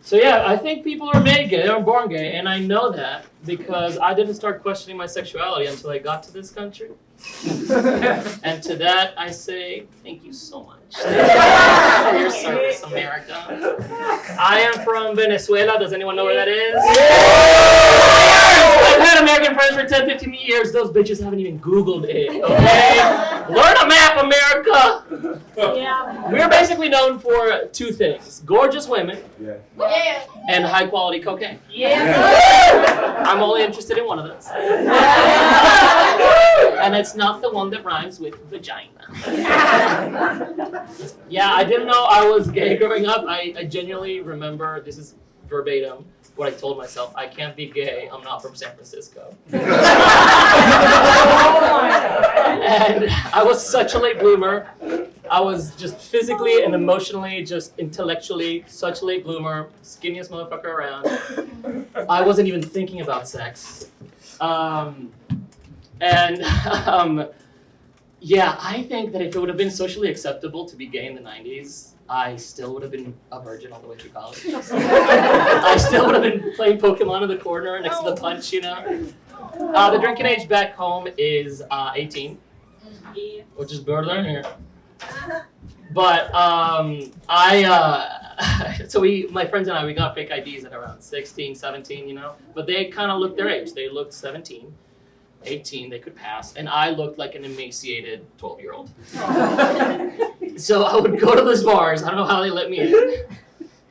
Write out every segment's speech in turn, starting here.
So yeah, I think people are made gay, they're born gay, and I know that because I didn't start questioning my sexuality until I got to this country. And to that, I say thank you so much for your service, America. I am from Venezuela. Does anyone know where that is? I've had American friends for 10, 15 years. Those bitches haven't even Googled it, okay? Learn a map, America! Yeah. We're basically known for two things. Gorgeous women and high quality cocaine. I'm only interested in one of those. And it's not the one that rhymes with vagina. Yeah, I didn't know I was gay growing up. I genuinely remember, this is verbatim, what I told myself. I can't be gay, I'm not from San Francisco. And I was such a late bloomer. I was just physically and emotionally, just intellectually, such a late bloomer, skinniest motherfucker around. I wasn't even thinking about sex. Yeah, I think that if it would have been socially acceptable to be gay in the 90s, I still would have been a virgin all the way through college. I still would have been playing Pokemon in the corner next to the punch, you know? The drinking age back home is 18, which is better here. But my friends and I, we got fake IDs at around 16, 17, you know? But they kind of looked their age. They looked 17. 18, they could pass, and I looked like an emaciated 12-year-old. So I would go to those bars, I don't know how they let me in,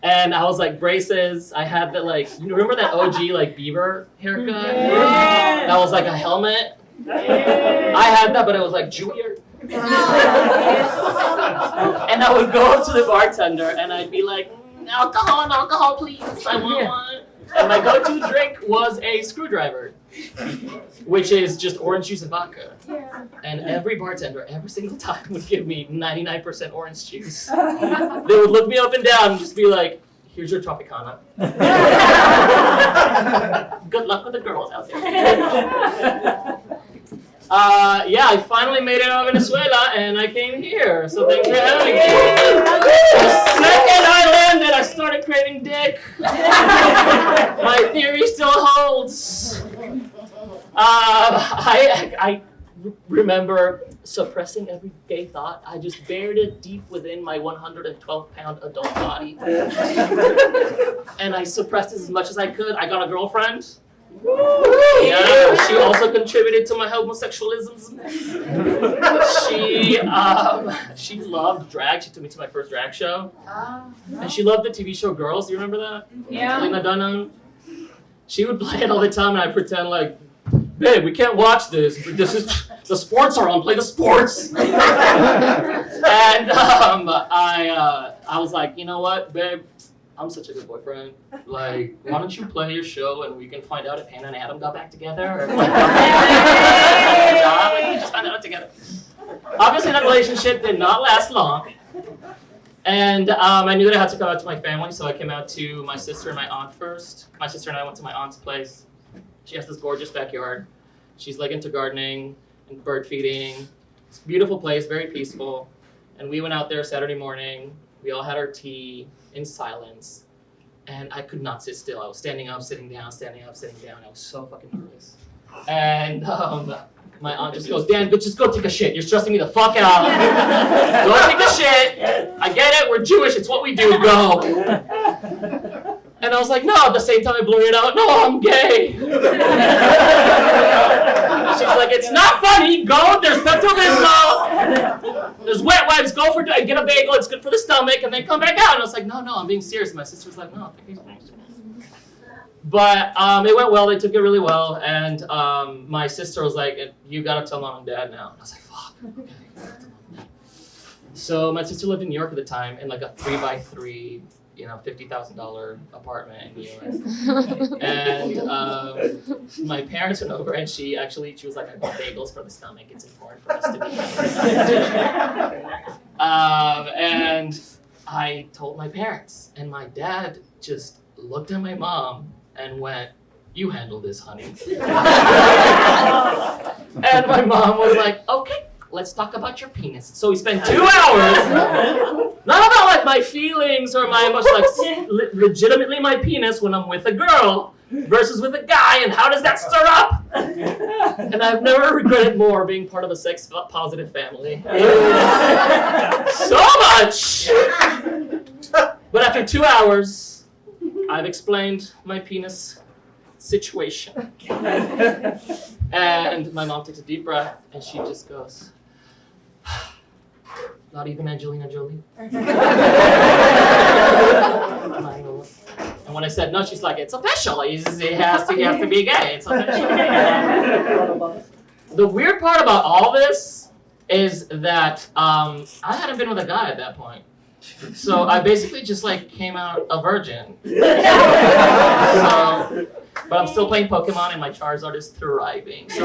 and I was like braces, I had the you remember that OG Bieber haircut? Yeah. That was like a helmet? Yeah. I had that, but it was like Jewier. And I would go up to the bartender, and I'd be like, alcohol, please, I want one. And my go-to drink was a screwdriver, which is just orange juice and vodka. Yeah. And every bartender, every single time, would give me 99% orange juice. They would look me up and down and just be like, here's your Tropicana. Good luck with the girls out there. Yeah, I finally made it out of Venezuela, and I came here, so thanks for having me. The second I landed, I started craving dick. My theory still holds. I remember suppressing every gay thought. I just buried it deep within my 112-pound adult body. And I suppressed it as much as I could. I got a girlfriend. Yeah, she also contributed to my homosexualism. She loved drag. She took me to my first drag show. And she loved the TV show Girls. Do you remember that? Yeah. Lena Dunham. She would play it all the time, and I'd pretend like, babe, we can't watch this. This is the sports are on. Play the sports. And I was like, you know what, babe? I'm such a good boyfriend. Like, why don't you play your show and we can find out if Hannah and Adam got back together? Or we just find out together. Obviously, that relationship did not last long. And I knew that I had to come out to my family, so I came out to my sister and my aunt first. My sister and I went to my aunt's place. She has this gorgeous backyard. She's like into gardening and bird feeding. It's a beautiful place, very peaceful. And we went out there Saturday morning. We all had our tea in silence, and I could not sit still. I was standing up, sitting down, standing up, sitting down. I was so fucking nervous. And my aunt just goes, Dan, just go take a shit. You're stressing me the fuck out. Go take a shit. I get it, we're Jewish, it's what we do, go. And I was like, no, at the same time I blurted it out, no, I'm gay. She's like, it's not funny, go, there's Pepto-Bismol. There's wet wipes, go for get a bagel, it's good for the stomach, and then come back out. And I was like, no, I'm being serious. And my sister was like, no, I think he's being serious. But it went well, they took it really well, and my sister was like, you gotta tell mom and dad now. And I was like, fuck, okay. So my sister lived in New York at the time in like a 3x3, $50,000 apartment in New York. And my parents went over, and she was like, I bought bagels for the stomach. It's important for us to be. And I told my parents, and my dad just looked at my mom and went, you handle this, honey. And my mom was like, okay, let's talk about your penis. So we spent 2 hours, not about like my feelings or my emotions, like legitimately my penis when I'm with a girl versus with a guy, and how does that stir up? And I've never regretted more being part of a sex positive family. So much! But after 2 hours, I've explained my penis situation. And my mom takes a deep breath and she just goes, not even Angelina Jolie. And when I said no, she's like, it's official. He has to be gay. It's official. The weird part about all this is that I hadn't been with a guy at that point. So I basically just like came out a virgin. But I'm still playing Pokemon and my Charizard is thriving. So